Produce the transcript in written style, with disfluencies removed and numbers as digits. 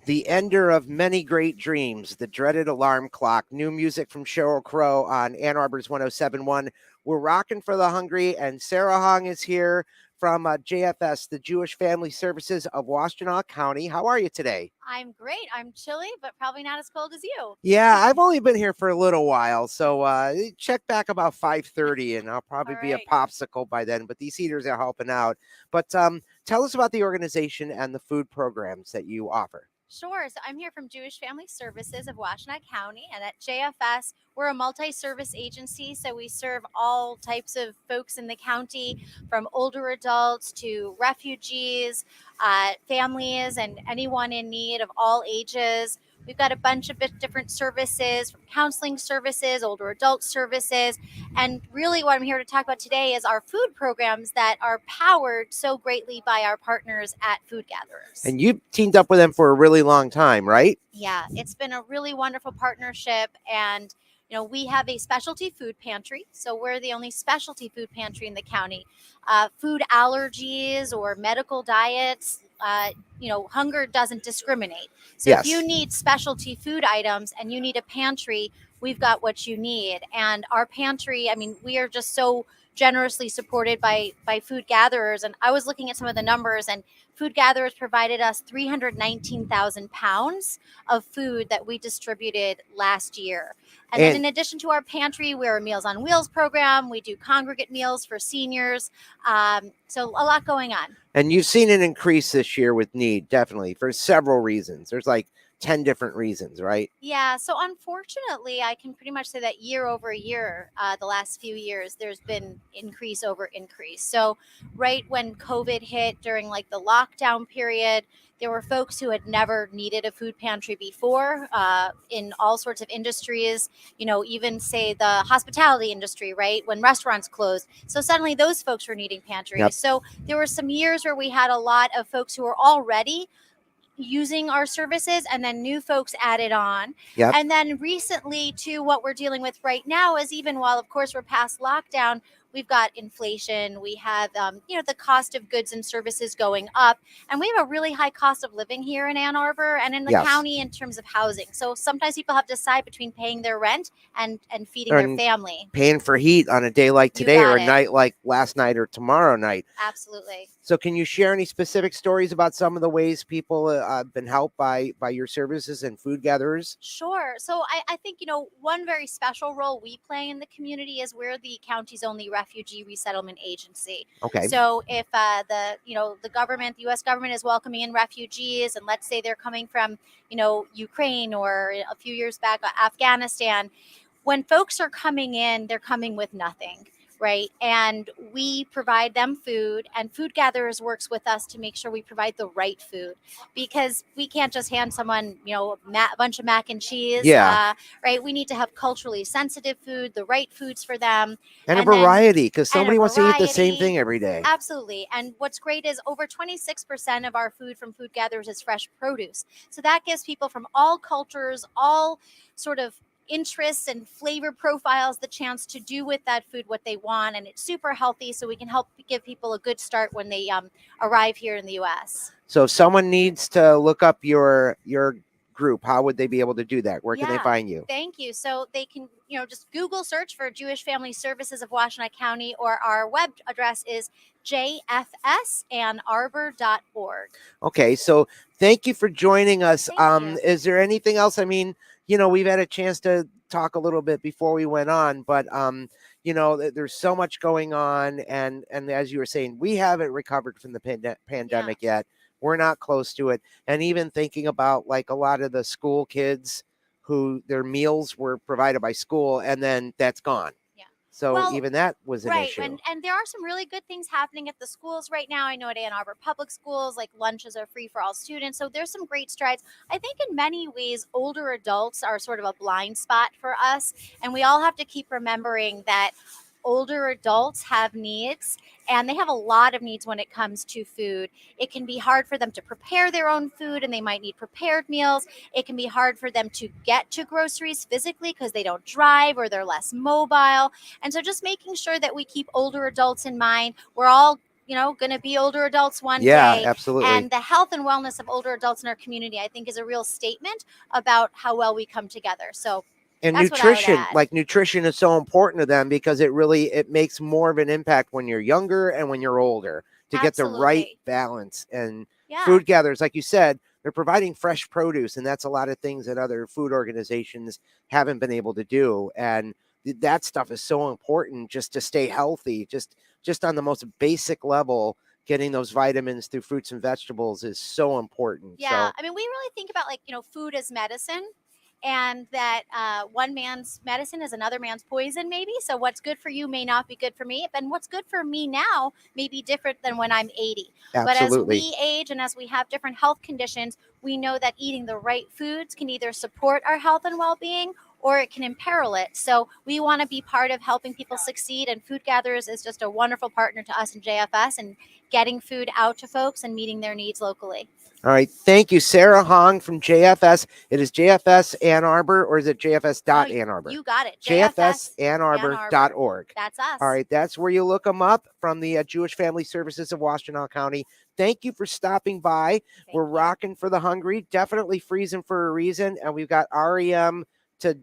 The ender of many great dreams, the dreaded alarm clock, new music from Sheryl Crow on Ann Arbor's 1071. We're rocking for the hungry, and Sarah Hong is here from JFS, the Jewish Family Services of Washtenaw County. How are you today? I'm great. I'm chilly, but probably not as cold as you. Yeah, I've only been here for a little while, so check back about 5:30, and I'll All probably be a right. popsicle by then. But these heaters are helping out. But tell us about the organization and the food programs that you offer. Sure. So I'm here from Jewish Family Services of Washtenaw County, and at JFS, we're a multi-service agency. So we serve all types of folks in the county, from older adults to refugees, families, and anyone in need of all ages. We've got a bunch of different services, from counseling services, older adult services, and really what I'm here to talk about today is our food programs that are powered so greatly by our partners at Food Gatherers. And you've teamed up with them for a really long time, right? Yeah, it's been a really wonderful partnership. And, we have a specialty food pantry. So we're the only specialty food pantry in the county. Food allergies or medical diets, hunger doesn't discriminate. So if you Yes. need specialty food items and you need a pantry, we've got what you need. And our pantry, I mean, we are just so generously supported by Food Gatherers. And I was looking at some of the numbers, and Food Gatherers provided us 319,000 pounds of food that we distributed last year. And then And in addition to our pantry, we're a Meals on Wheels program. We do congregate meals for seniors. So a lot going on. and you've seen an increase this year with need, definitely, for several reasons. There's like 10 different reasons, right? Yeah, so unfortunately, I can pretty much say that year over year, the last few years, there's been increase over increase. So, right when COVID hit during like the lockdown period, there were folks who had never needed a food pantry before in all sorts of industries, even say the hospitality industry, right? When restaurants closed. So, suddenly those folks were needing pantries. Yep. So, there were some years where we had a lot of folks who were already using our services, and then new folks added on. Yep. And then recently, to what we're dealing with right now is, even while of course we're past lockdown, we've got inflation, we have the cost of goods and services going up, and we have a really high cost of living here in Ann Arbor and in the Yes. county in terms of housing. So sometimes people have to decide between paying their rent and feeding And their family. paying for heat on a day like You today or got a it. night like last night or tomorrow night. Absolutely. So can you share any specific stories about some of the ways people have been helped by your services and Food Gatherers? Sure. So I think, one very special role we play in the community is we're the county's only refugee resettlement agency. Okay. So if the government, the U.S. government is welcoming in refugees, and let's say they're coming from, Ukraine or a few years back, Afghanistan, when folks are coming in, they're coming with nothing. Right. And we provide them food, and Food Gatherers works with us to make sure we provide the right food, because we can't just hand someone, a bunch of mac and cheese. Yeah. Right. We need to have culturally sensitive food, the right foods for them. And a And then variety, because and a somebody wants to eat the same variety. thing every day. Absolutely. And what's great is over 26% of our food from Food Gatherers is fresh produce. So that gives people from all cultures, all sort of interests and flavor profiles the chance to do with that food what they want. And it's super healthy, so we can help give people a good start when they arrive here in the U.S. So if someone needs to look up your group, how would they be able to do that? Where can they Yeah. find you? Thank you. So they can, just Google search for Jewish Family Services of Washtenaw County, or our web address is jfsannarbor.org. Okay, so thank you for joining us. Thank you. Is there anything else? I mean, we've had a chance to talk a little bit before we went on, but there's so much going on, and as you were saying, we haven't recovered from the pandemic yet. We're not close to it. And even thinking about like a lot of the school kids who their meals were provided by school, and then that's gone. Yeah. So Well, even that was an Right. issue. And there are some really good things happening at the schools right now. I know at Ann Arbor Public Schools, like lunches are free for all students. So there's some great strides. I think in many ways, older adults are sort of a blind spot for us. And we all have to keep remembering that older adults have needs, and they have a lot of needs when it comes to food. It can be hard for them to prepare their own food, and they might need prepared meals. It can be hard for them to get to groceries physically because they don't drive or they're less mobile. And so just making sure that we keep older adults in mind. We're all going to be older adults one Yeah, day. absolutely. And the health and wellness of older adults in our community, I think, is a real statement about how well we come together. So And that's what I would nutrition, add. like nutrition is so important to them because it makes more of an impact when you're younger and when you're older to get the right Absolutely. balance. And Yeah. food gatherers, like you said, they're providing fresh produce, and that's a lot of things that other food organizations haven't been able to do. And that stuff is so important just to stay healthy, just on the most basic level. Getting those vitamins through fruits and vegetables is so important. Yeah. So I mean, we really think about like, food as medicine, and that one man's medicine is another man's poison, maybe. So what's good for you may not be good for me. And what's good for me now may be different than when I'm 80. But as absolutely. we age and as we have different health conditions, we know that eating the right foods can either support our health and well being, or it can imperil it. So we want to be part of helping people succeed. And Food Gatherers is just a wonderful partner to us in JFS and getting food out to folks and meeting their needs locally. All right. Thank you, Sarah Hong from JFS. It is JFS Ann Arbor, or is it JFS No, Ann Arbor? you got it. JFS Ann Arbor. JFSAnnArbor.org. That's us. All right. That's where you look them up, from the Jewish Family Services of Washtenaw County. Thank you for stopping by. We're rocking for the hungry, definitely freezing for a reason. And we've got REM to